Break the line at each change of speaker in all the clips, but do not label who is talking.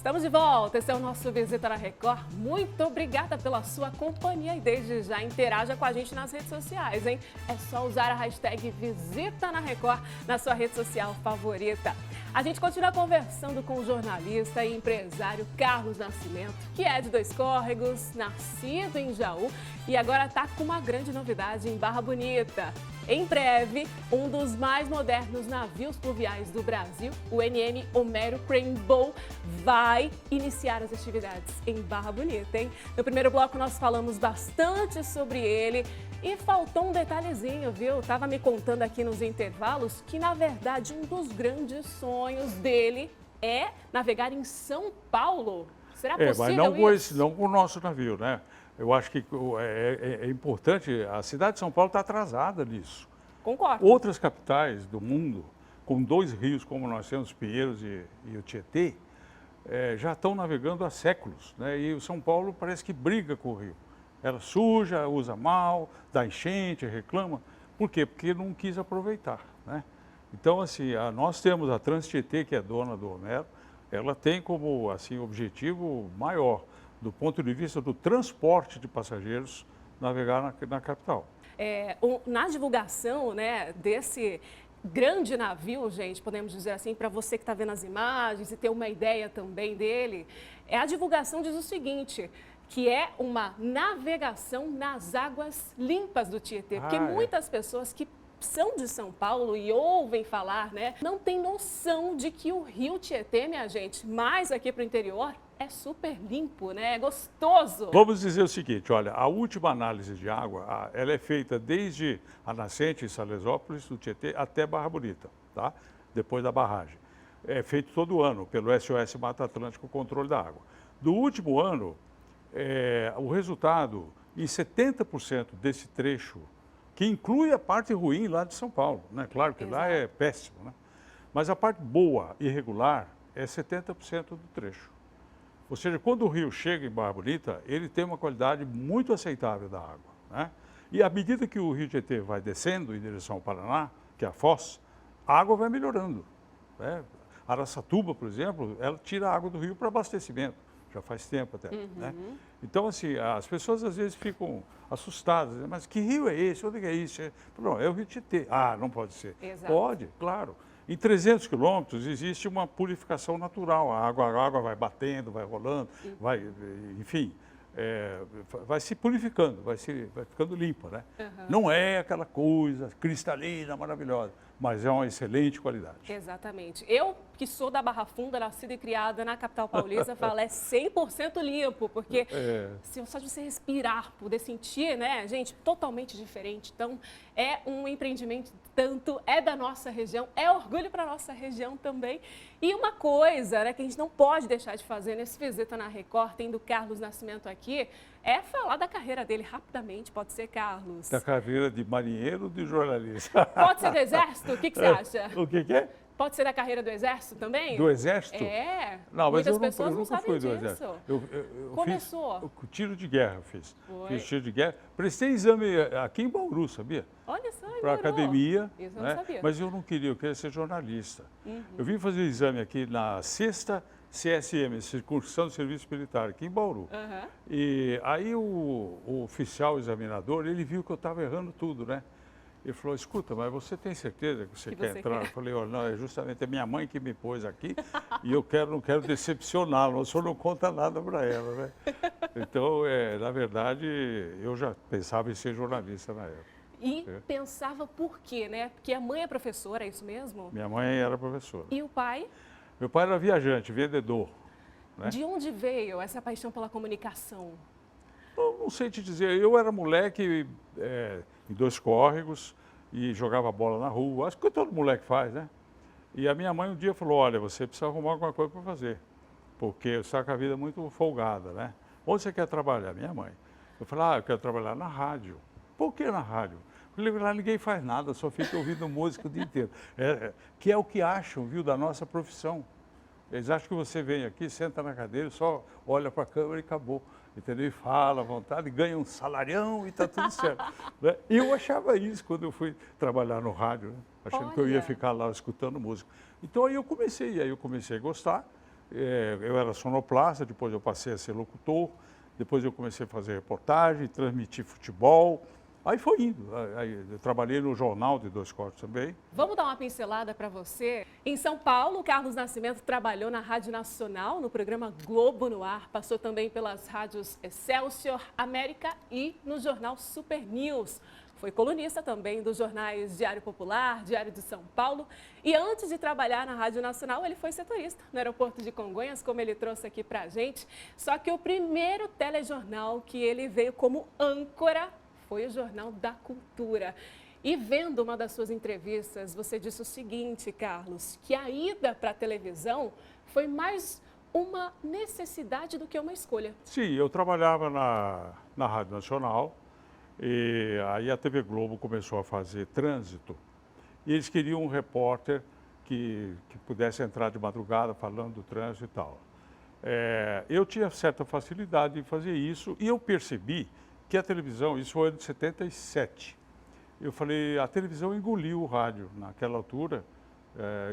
Estamos de volta, esse é o nosso Visita na Record. Muito obrigada pela sua companhia e desde já interaja com a gente nas redes sociais, hein? É só usar a hashtag Visita na Record na sua rede social favorita. A gente continua conversando com o jornalista e empresário Carlos Nascimento, que é de Dois Córregos, nascido em Jaú e agora está com uma grande novidade em Barra Bonita. Em breve, um dos mais modernos navios fluviais do Brasil, o NM Homero Cranebull, vai iniciar as atividades em Barra Bonita, hein? No primeiro bloco nós falamos bastante sobre ele e faltou um detalhezinho, viu? Tava me contando aqui nos intervalos que, na verdade, um dos grandes sonhos dele é navegar em São Paulo. Será possível
mas não
isso?
não com o nosso navio, né? Eu acho que é importante, a cidade de São Paulo está atrasada nisso.
Concordo.
Outras capitais do mundo, com dois rios como nós temos, Pinheiros e o Tietê, já estão navegando há séculos, né? E o São Paulo parece que briga com o rio. Ela suja, usa mal, dá enchente, reclama. Por quê? Porque não quis aproveitar, né? Então, assim, nós temos a Transtietê, que é dona do Homero, ela tem como assim, objetivo maior, do ponto de vista do transporte de passageiros, navegar na capital.
Na divulgação, né, desse grande navio, gente, podemos dizer assim, para você que está vendo as imagens e ter uma ideia também dele, a divulgação diz o seguinte, que é uma navegação nas águas limpas do Tietê, porque muitas pessoas que são de São Paulo e ouvem falar, né, não tem noção de que o rio Tietê, minha gente, mais aqui para o interior, é super limpo, né? É gostoso.
Vamos dizer o seguinte, olha, a última análise de água, ela é feita desde a nascente em Salesópolis, do Tietê, até Barra Bonita, tá? Depois da barragem. É feito todo ano pelo SOS Mata Atlântico, o controle da água. Do último ano, o resultado, em 70% desse trecho, que inclui a parte ruim lá de São Paulo, né? Claro que lá é péssimo, né? Mas a parte boa e regular é 70% do trecho. Ou seja, quando o rio chega em Barra Bonita, ele tem uma qualidade muito aceitável da água, né? E à medida que o rio Tietê vai descendo em direção ao Paraná, que é a foz, a água vai melhorando, né? Araçatuba, por exemplo, ela tira a água do rio para abastecimento, já faz tempo até, né? Então, assim, as pessoas às vezes ficam assustadas, mas que rio é esse? Onde é isso? Não, é o rio Tietê. Ah, não pode ser.
Exato.
Pode, claro. Em 300 quilômetros existe uma purificação natural, a água vai batendo, vai rolando, enfim, vai se purificando, vai ficando limpa, né? Não é aquela coisa cristalina, maravilhosa, mas é uma excelente qualidade.
Exatamente. Eu, que sou da Barra Funda, nascida e criada na capital paulista, falo, é 100% limpo, porque só de você respirar, poder sentir, né, gente, totalmente diferente. Então, é um empreendimento, tanto é da nossa região, é orgulho para a nossa região também. E uma coisa, né, que a gente não pode deixar de fazer nesse Visita na Record, tendo Carlos Nascimento aqui, é falar da carreira dele rapidamente. Pode ser, Carlos?
Da carreira de marinheiro ou de jornalista?
Pode ser do Exército? O que você acha?
O que é?
Pode ser da carreira do Exército também?
Do Exército?
Muitas
Não, mas eu
pessoas não
nunca
sabem
fui
disso.
do Exército. Eu
Começou?
fiz tiro de guerra, eu fiz.
Foi.
Fiz tiro de guerra. Prestei exame aqui em Bauru, sabia?
Olha só,
Para academia,
isso eu
né?
não sabia.
Mas eu não queria, eu queria ser jornalista. Eu vim fazer exame aqui na 6ª CSM, Circunscrição de Serviço Militar, aqui em Bauru. E aí o oficial examinador, ele viu que eu estava errando tudo, né? Ele falou, escuta, mas você tem certeza que você quer entrar? Eu falei, olha, não, é justamente a minha mãe que me pôs aqui e eu não quero decepcioná-la, o senhor não conta nada para ela, né? Então, na verdade, eu já pensava em ser jornalista na época.
E pensava por quê, né? Porque a mãe é professora, é isso mesmo?
Minha mãe era professora.
E o pai?
Meu pai era viajante, vendedor, né?
De onde veio essa paixão pela comunicação?
Eu não sei te dizer, eu era moleque em Dois Córregos e jogava bola na rua, acho que todo moleque faz, né? E a minha mãe um dia falou, olha, você precisa arrumar alguma coisa para fazer, porque você está com a vida muito folgada, né? Onde você quer trabalhar? Minha mãe. Eu falei, eu quero trabalhar na rádio. Por que na rádio? Eu falei, lá ninguém faz nada, só fica ouvindo música o dia inteiro. Que é o que acham, viu, da nossa profissão. Eles acham que você vem aqui, senta na cadeira, só olha para a câmera e acabou. Entendeu? E fala à vontade, ganha um salarião e está tudo certo. Né? E eu achava isso quando eu fui trabalhar no rádio, né? Achando que eu ia ficar lá escutando música. Então aí eu comecei a gostar Eu era sonoplasta, depois eu passei a ser locutor, depois eu comecei a fazer reportagem, transmitir futebol. Aí foi indo. Aí eu trabalhei no Jornal de Dois Cortes também.
Vamos dar uma pincelada para você. Em São Paulo, Carlos Nascimento trabalhou na Rádio Nacional, no programa Globo no Ar. Passou também pelas rádios Excelsior, América e no jornal Super News. Foi colunista também dos jornais Diário Popular, Diário de São Paulo. E antes de trabalhar na Rádio Nacional, ele foi setorista no aeroporto de Congonhas, como ele trouxe aqui para a gente. Só que o primeiro telejornal que ele veio como âncora foi o Jornal da Cultura. E vendo uma das suas entrevistas, você disse o seguinte, Carlos, que a ida para a televisão foi mais uma necessidade do que uma escolha.
Sim, eu trabalhava na Rádio Nacional e aí a TV Globo começou a fazer trânsito e eles queriam um repórter que pudesse entrar de madrugada falando do trânsito e tal. Eu tinha certa facilidade em fazer isso e eu percebi que a televisão, isso foi em 77, eu falei, a televisão engoliu o rádio naquela altura,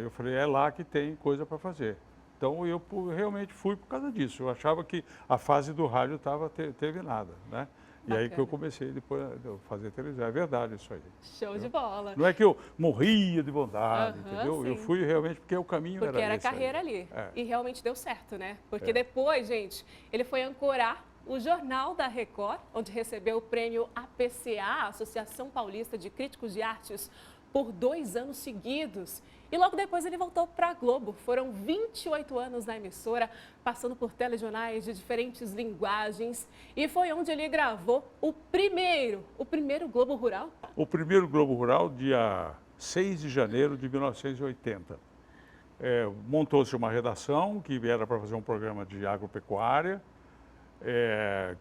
eu falei, é lá que tem coisa para fazer. Então eu realmente fui por causa disso, eu achava que a fase do rádio estava terminada, né? E aí que eu comecei depois a fazer televisão, é verdade isso aí.
Show de bola.
Não é que eu morria de vontade, entendeu?
Sim.
Eu fui realmente porque o caminho era esse.
Porque era carreira ali. E realmente deu certo, né? Porque depois, gente, ele foi ancorar o Jornal da Record, onde recebeu o prêmio APCA, Associação Paulista de Críticos de Artes, por 2 anos seguidos. E logo depois ele voltou para a Globo. Foram 28 anos na emissora, passando por telejornais de diferentes linguagens. E foi onde ele gravou o primeiro Globo Rural.
O primeiro Globo Rural, dia 6 de janeiro de 1980. Montou-se uma redação que era para fazer um programa de agropecuária,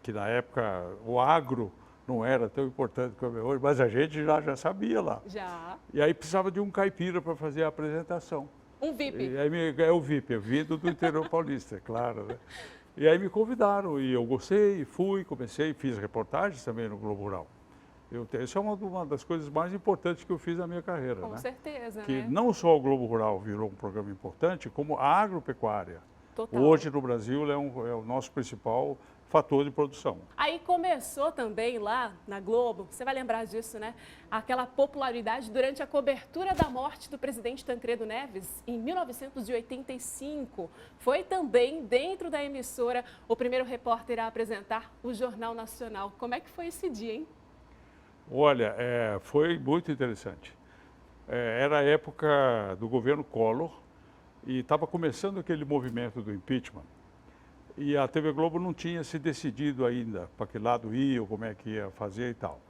que na época o agro não era tão importante como é hoje, mas a gente já sabia lá.
Já.
E aí precisava de um caipira para fazer a apresentação.
Um VIP.
E aí o VIP, eu vindo do interior paulista, é claro, né? E aí me convidaram e eu gostei, comecei, fiz reportagens também no Globo Rural. Isso é uma das coisas mais importantes que eu fiz na minha carreira, né?
Com certeza,
Que
né?
não só o Globo Rural virou um programa importante, como a agropecuária.
Total.
Hoje no Brasil é o nosso principal fator de produção.
Aí começou também lá na Globo, você vai lembrar disso, né? Aquela popularidade durante a cobertura da morte do presidente Tancredo Neves, em 1985. Foi também dentro da emissora o primeiro repórter a apresentar o Jornal Nacional. Como é que foi esse dia, hein?
Olha, foi muito interessante. Era a época do governo Collor e estava começando aquele movimento do impeachment. E a TV Globo não tinha se decidido ainda para que lado ia, ou como é que ia fazer e tal.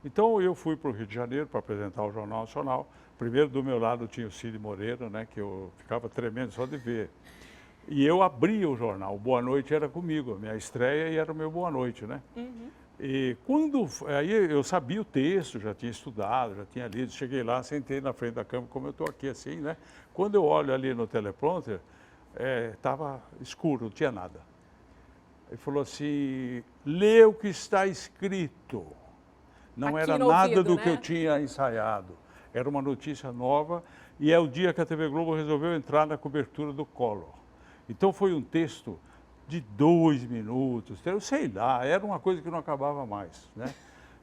Então eu fui para o Rio de Janeiro para apresentar o Jornal Nacional. Primeiro do meu lado tinha o Cid Moreira, né, que eu ficava tremendo só de ver. E eu abria o jornal, o Boa Noite era comigo, a minha estreia e era o meu Boa Noite, né?
Uhum.
E aí eu sabia o texto, já tinha estudado, já tinha lido, cheguei lá, sentei na frente da câmera, como eu estou aqui assim, né? Quando eu olho ali no teleprompter, estava escuro, não tinha nada. Ele falou assim, lê o que está escrito. Não
Aqui
era
no
nada
ouvido,
do
né?
que eu tinha ensaiado. Era uma notícia nova e é o dia que a TV Globo resolveu entrar na cobertura do Collor. Então foi um texto de 2 minutos, eu sei lá, era uma coisa que não acabava mais, né?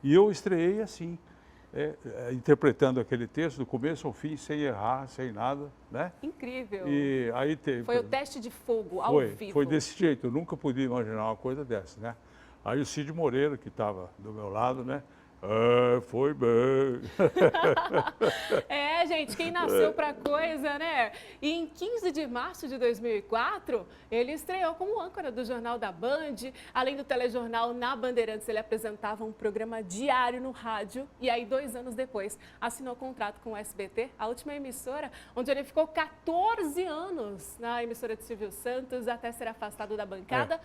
E eu estreiei assim, interpretando aquele texto do começo ao fim, sem errar, sem nada, né?
Incrível.
E aí
Foi o teste de fogo ao vivo.
Foi desse jeito, eu nunca podia imaginar uma coisa dessa, né? Aí o Cid Moreira, que estava do meu lado, né? Foi bem.
Gente, quem nasceu pra coisa, né? E em 15 de março de 2004, ele estreou como âncora do Jornal da Band. Além do telejornal na Bandeirantes, ele apresentava um programa diário no rádio. E aí, 2 anos depois, assinou contrato com o SBT, a última emissora, onde ele ficou 14 anos na emissora de Silvio Santos, até ser afastado da bancada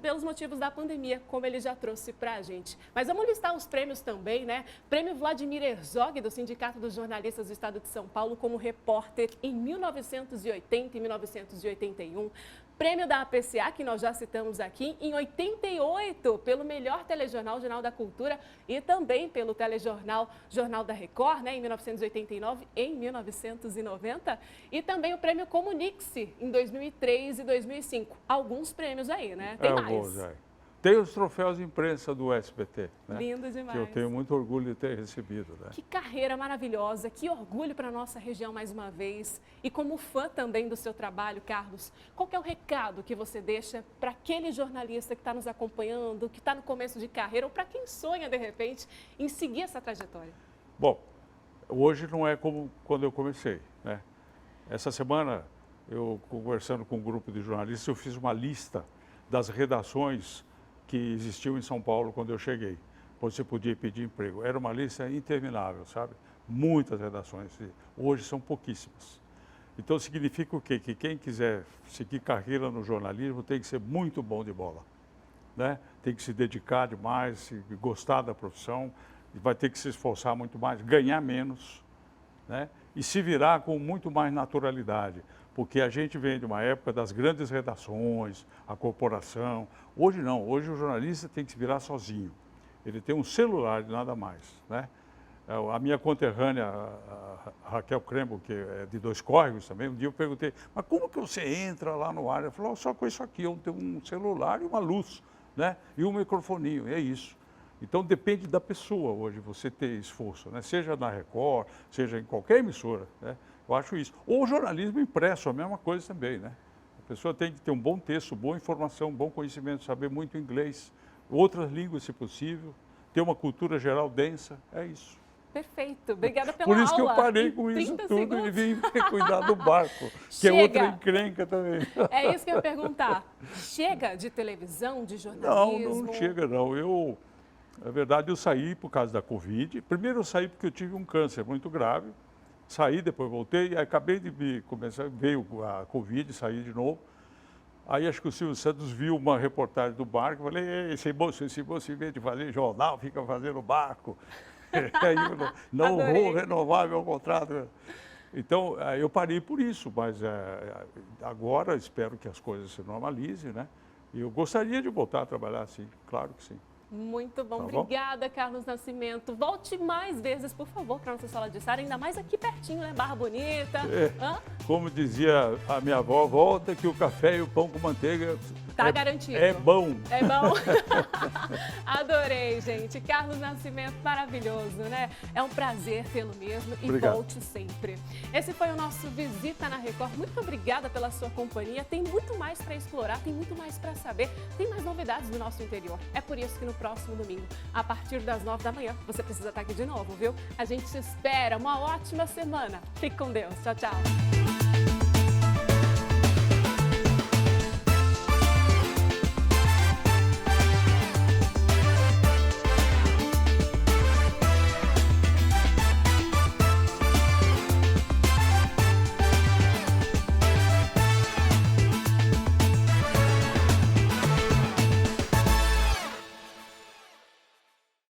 pelos motivos da pandemia, como ele já trouxe pra gente. Mas vamos listar os prêmios prêmios também, né? Prêmio Vladimir Herzog, do Sindicato dos Jornalistas do Estado de São Paulo, como repórter em 1980 e 1981. Prêmio da APCA, que nós já citamos aqui, em 88, pelo melhor telejornal, Jornal da Cultura, e também pelo telejornal Jornal da Record, né, em 1989 e em 1990. E também o Prêmio Comunique-se, em 2003 e 2005. Alguns prêmios aí, né? Tem mais.
Tem os troféus de imprensa do SBT, né?
Lindo demais.
Que eu tenho muito orgulho de ter recebido, né?
Que carreira maravilhosa, que orgulho para a nossa região mais uma vez. E como fã também do seu trabalho, Carlos, qual que é o recado que você deixa para aquele jornalista que está nos acompanhando, que está no começo de carreira, ou para quem sonha, de repente, em seguir essa trajetória?
Bom, hoje não é como quando eu comecei, né? Essa semana, eu conversando com um grupo de jornalistas, eu fiz uma lista das redações que existiam em São Paulo quando eu cheguei. Você podia pedir emprego. Era uma lista interminável, sabe? Muitas redações. Hoje são pouquíssimas. Então significa o quê? Que quem quiser seguir carreira no jornalismo tem que ser muito bom de bola, né? Tem que se dedicar demais, gostar da profissão, vai ter que se esforçar muito mais, ganhar menos, né? E se virar com muito mais naturalidade. Porque a gente vem de uma época das grandes redações, a corporação. Hoje não, hoje o jornalista tem que se virar sozinho. Ele tem um celular e nada mais, né? A minha conterrânea, a Raquel Krembo, que é de Dois Córregos também, um dia eu perguntei, mas como que você entra lá no ar? Ela falou, só com isso aqui, eu tenho um celular e uma luz, né? E um microfoninho, é isso. Então depende da pessoa hoje você ter esforço, né? Seja na Record, seja em qualquer emissora, né? Eu acho isso. Ou o jornalismo impresso, a mesma coisa também, né? A pessoa tem que ter um bom texto, boa informação, bom conhecimento, saber muito inglês, outras línguas se possível, ter uma cultura geral densa, é isso.
Perfeito, obrigada pela
aula. Por isso
aula.
que eu parei com isso tudo
segundos.
E vim cuidar do barco, que é outra encrenca também.
É isso que eu ia perguntar. Chega de televisão, de jornalismo?
Não chega não. Na verdade, eu saí por causa da Covid. Primeiro eu saí porque eu tive um câncer muito grave. Saí, depois voltei, acabei de começar, veio a Covid, saí de novo. Aí acho que o Silvio Santos viu uma reportagem do barco, falei, esse moço em vez de fazer jornal, fica fazendo barco. Aí eu não vou renovar meu contrato. Então, eu parei por isso, mas agora espero que as coisas se normalizem, né? E eu gostaria de voltar a trabalhar assim, claro que sim.
Muito bom.
Tá
Obrigada, Carlos Nascimento. Volte mais vezes, por favor, para a nossa sala de estar, ainda mais aqui pertinho, né? Barra Bonita.
Como dizia a minha avó, volta que o café e o pão com manteiga
tá garantido.
É bom.
É bom. Adorei, gente. Carlos Nascimento, maravilhoso, né? É um prazer tê-lo mesmo e
Obrigado.
Volte sempre. Esse foi o nosso Visita na Record. Muito obrigada pela sua companhia. Tem muito mais para explorar, tem muito mais para saber, tem mais novidades do nosso interior. É por isso que no próximo domingo, a partir das 9 da manhã, você precisa estar aqui de novo, viu? A gente te espera. Uma ótima semana. Fique com Deus. Tchau, tchau.